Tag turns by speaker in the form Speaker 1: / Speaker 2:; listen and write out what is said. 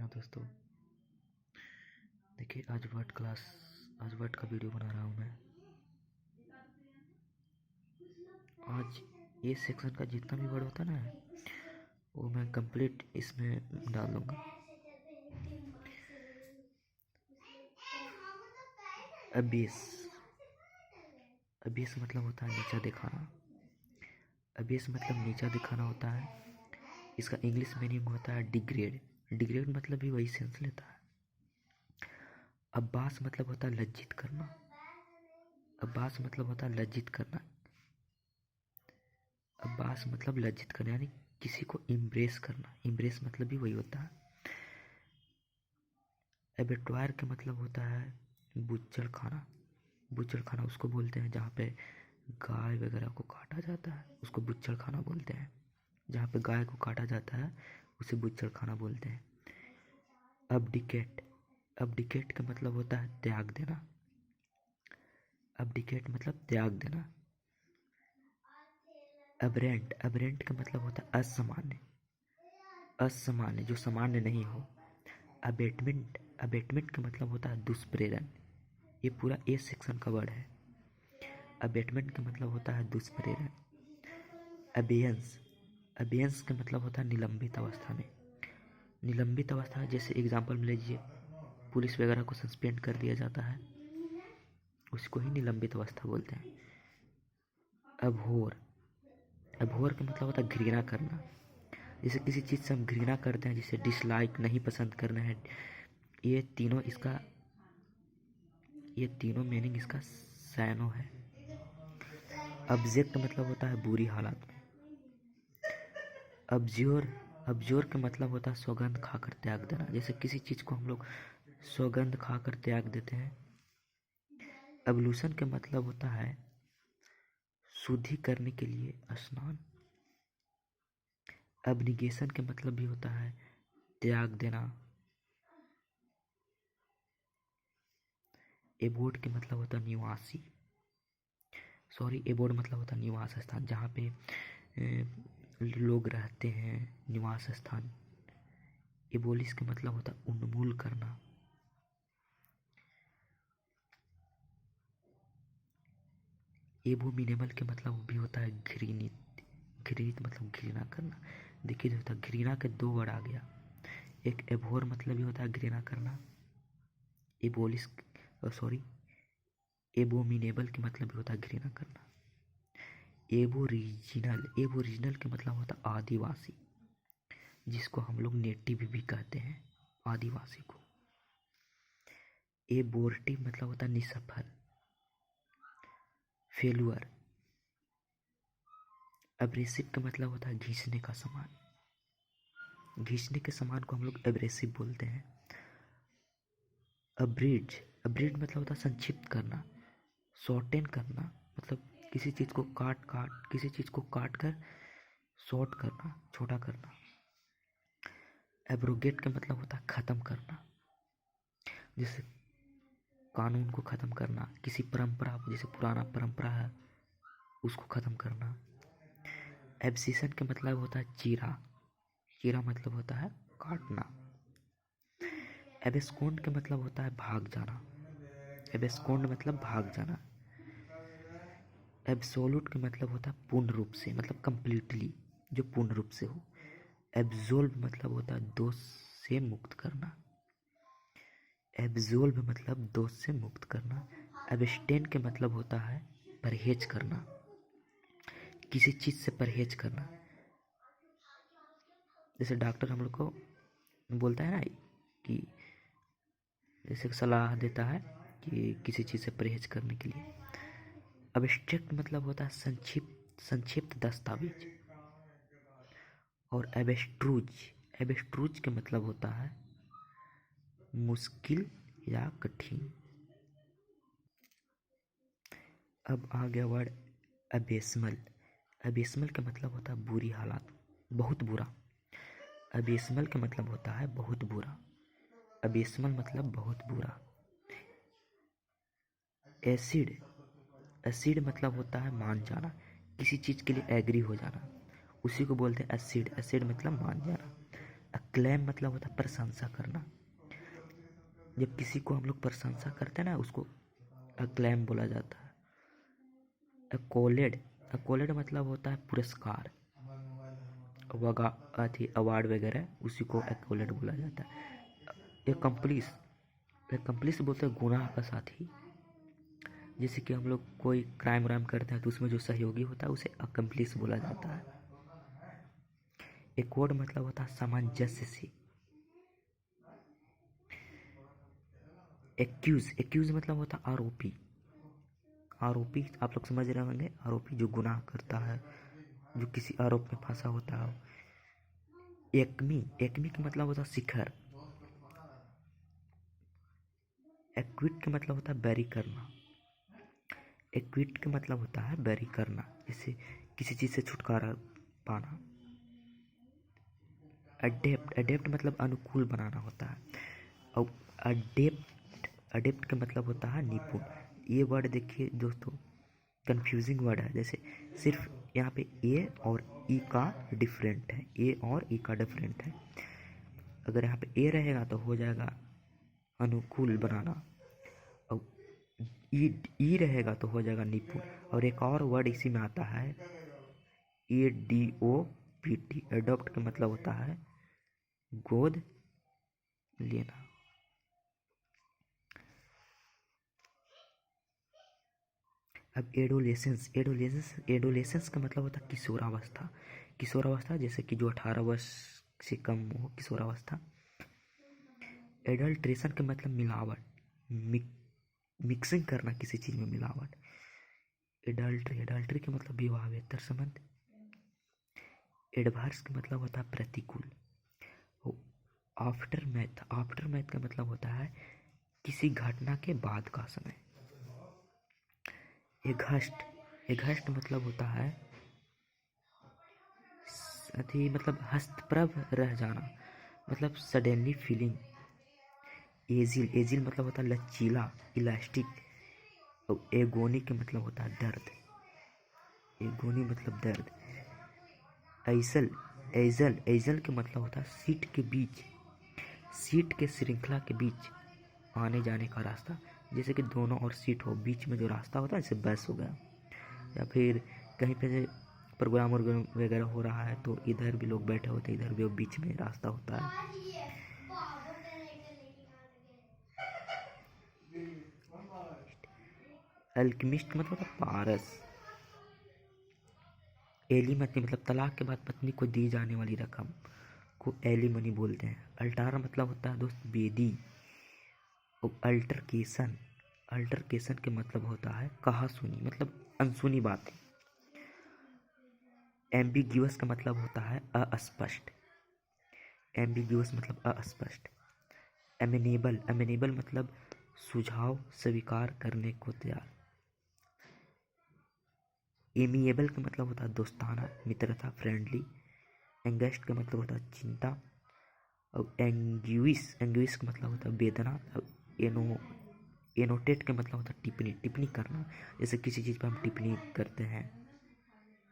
Speaker 1: दोस्तों, देखिए आज वर्ड का वीडियो बना रहा हूँ मैं। आज ये सेक्शन का जितना भी वर्ड होता है ना, वो मैं कंप्लीट इसमें डाल दूँगा। अबीस अबीस मतलब होता है नीचा दिखाना। अबीस मतलब नीचा दिखाना होता है। इसका इंग्लिश मीनिंग होता है डिग्रेड। डिग्रेड मतलब भी वही सेंस लेता है। अब्बास मतलब होता है लज्जित करना। अब्बास मतलब होता है लज्जित करना। अब्बास मतलब लज्जित करना यानी किसी को इम्प्रेस करना। इम्प्रेस मतलब भी वही होता है। एबेटवायर का मतलब होता है बुच्चड़ खाना। बुच्चड़ खाना उसको बोलते हैं जहाँ पे गाय वगैरह को काटा जाता है, उसको बुच्चड़ खाना बोलते हैं। जहाँ पे गाय को काटा जाता है उसे बुच्चड़ खाना बोलते हैं। अब्डिकेट अब्डिकेट का मतलब होता है त्याग देना। अब्डिकेट मतलब त्याग देना। अबरेंट का मतलब होता है असामान्य। असामान्य जो सामान्य नहीं हो। अबेटमेंट का मतलब होता है दुष्प्रेरण। ये पूरा ए सेक्शन का वर्ड है। अबेटमेंट का मतलब होता है दुष्प्रेरण। अबेयंस का मतलब होता है निलंबित अवस्था में। निलंबित अवस्था जैसे एग्जांपल में लीजिए, पुलिस वगैरह को सस्पेंड कर दिया जाता है, उसको ही निलंबित अवस्था बोलते हैं। अभोर का मतलब होता है घृणा करना। जैसे किसी चीज़ से हम घृणा करते हैं, जिसे डिसलाइक नहीं पसंद करना है। ये तीनों मीनिंग इसका सैनो है। ऑब्जेक्ट मतलब होता है बुरी हालत में। अब्ज्योर का मतलब होता है सौगंध खाकर त्याग देना। जैसे किसी चीज़ को हम लोग सौगंध खाकर त्याग देते हैं। एवोल्यूशन का मतलब होता है शुद्धि करने के लिए स्नान। एब्निगेशन का मतलब भी होता है त्याग देना। एबोर्ड के मतलब होता है निवासी। एबोर्ड मतलब होता है निवास स्थान, जहाँ पे लोग रहते हैं, निवास स्थान। एबोलिश का मतलब होता है उन्मूल करना। एबोमिनेबल के मतलब भी होता है घृणित। घृणित मतलब घृणा करना। देखिए जो होता है घृणा के दो वर्ड आ गया। एक एबोर मतलब भी होता है घृणा करना। एबोलिश एबोमिनेबल के मतलब भी होता है घृणा करना। एबोरिजिनल का मतलब होता है आदिवासी, जिसको हम लोग नेटिव भी कहते हैं, आदिवासी को। एबोर्टिव मतलब होता है निसफल, फेलुअर। एब्रेसिव का मतलब होता है घिसने का सामान। घिसने के सामान को हम लोग एब्रेसिव बोलते हैं। अब्रिड मतलब होता है संक्षिप्त करना, शॉर्टेन करना। मतलब किसी चीज़ को काट कर शॉर्ट करना, छोटा करना। एब्रोगेट का मतलब होता है ख़त्म करना। जैसे कानून को ख़त्म करना, किसी परंपरा, जैसे पुराना परंपरा है उसको ख़त्म करना। एब्सिशन का मतलब होता है चीरा। चीरा मतलब होता है काटना। एबेस्कोंड का मतलब होता है भाग जाना। एबेस्कोंड मतलब भाग जाना। एब्सोल्यूट का मतलब होता है पूर्ण रूप से, मतलब कंप्लीटली, जो पूर्ण रूप से हो। एब्जोल्व मतलब होता है दोष से मुक्त करना। एब्जोल्व मतलब दोष से मुक्त करना। एब्स्टेन के मतलब होता है परहेज करना, किसी चीज़ से परहेज करना। जैसे डॉक्टर हम लोग को बोलता है ना कि जैसे सलाह देता है कि किसी चीज़ से परहेज करने के लिए। एब्स्ट्रैक्ट मतलब होता है संक्षिप्त दस्तावेज। और एब्स्ट्रूज का मतलब होता है मुश्किल या कठिन। अब आ गया वर्ड अबेसमल। अबेसमल का मतलब होता है बुरी हालत, बहुत बुरा। अबेसमल का मतलब होता है बहुत बुरा। अबेसमल मतलब बहुत बुरा। एसिड मतलब होता है मान जाना, किसी चीज़ के लिए एग्री हो जाना, उसी को बोलते हैं एसिड। एसिड मतलब मान जाना। अक्लेम मतलब होता है प्रशंसा करना। जब किसी को हम लोग प्रशंसा करते हैं ना, उसको अक्लेम बोला जाता है। अकोलेड मतलब होता है पुरस्कार, वगा अवार्ड वगैरह, उसी को एक्कोलेट बोला जाता है। एकम्प्लिस बोलते हैं गुनाह का साथी। जैसे कि हम लोग कोई क्राइम व्राइम करते हैं तो उसमें जो सहयोगी होता है उसे अकम्प्लिस बोला जाता है। एक्वॉर्ड मतलब होता है सामंजस्य से। एक्यूज मतलब होता है आरोपी। आप लोग समझ रहे होंगे, आरोपी जो गुनाह करता है, जो किसी आरोप में फंसा होता है। एक्मी का मतलब होता है शिखर। एक्विट का मतलब होता है बैरी करना। एक्विट का मतलब होता है बैरी करना, जैसे किसी चीज़ से छुटकारा पाना। अडेप्ट मतलब अनुकूल बनाना होता है। और अडेप्ट का मतलब होता है निपुण। ये वर्ड देखिए दोस्तों, कंफ्यूजिंग वर्ड है। जैसे सिर्फ यहाँ पे ए और ई का डिफरेंट है, ए और ई का डिफरेंट है। अगर यहाँ पे ए रहेगा तो हो जाएगा अनुकूल बनाना, और ई रहेगा तो हो जाएगा निपुण। और एक और वर्ड इसी में आता है ADOPT। एडॉप्ट का मतलब होता है गोद लेना। अब एडोलेसेंस का मतलब होता है किशोरावस्था जैसे कि जो 18 वर्ष से कम हो, किशोरावस्था। एडल्ट्रेशन का मतलब मिलावट, मिक्सिंग करना, किसी चीज़ में मिलावट। एडल्ट्री का मतलब विवाहेतर संबंध। एडवर्स का मतलब होता है प्रतिकूल। आफ्टर मैथ का मतलब होता है किसी घटना के बाद का समय। एघस्ट मतलब होता है मतलब हस्तप्रभ रह जाना, मतलब सडनली फीलिंग। एजिल मतलब होता है लचीला, इलास्टिक। और एगोनी का मतलब होता है दर्द। एगोनी मतलब दर्द। एजल का मतलब होता है सीट के श्रृंखला के बीच आने जाने का रास्ता। जैसे कि दोनों और सीट हो, बीच में जो रास्ता होता है, जैसे बस हो गया, या फिर कहीं पे प्रोग्राम वगैरह हो रहा है तो इधर भी लोग बैठे होते हैं, इधर भी बीच में रास्ता होता है। अल्केमिस्ट मतलब होता है पारस। एलिमनी मतलब तलाक के बाद पत्नी को दी जाने वाली रकम को एलिमनी बोलते हैं। अल्टारा मतलब होता है दोस्त बेदी। और अल्टरकेशन के मतलब होता है कहा सुनी, मतलब अनसुनी बातें। एम्बिग्यूअस का मतलब होता है अस्पष्ट। एम्बिग्यूअस मतलब अस्पष्ट। अमेनेबल मतलब सुझाव स्वीकार करने को तैयार। एमिएबल का मतलब होता है दोस्ताना, मित्रता, फ्रेंडली। एंगेस्ट का मतलब होता है चिंता। और एंग्विस का मतलब होता है वेदना। और एनोटेट का मतलब होता है टिप्पणी करना, जैसे किसी चीज़ पर हम टिप्पणी करते हैं।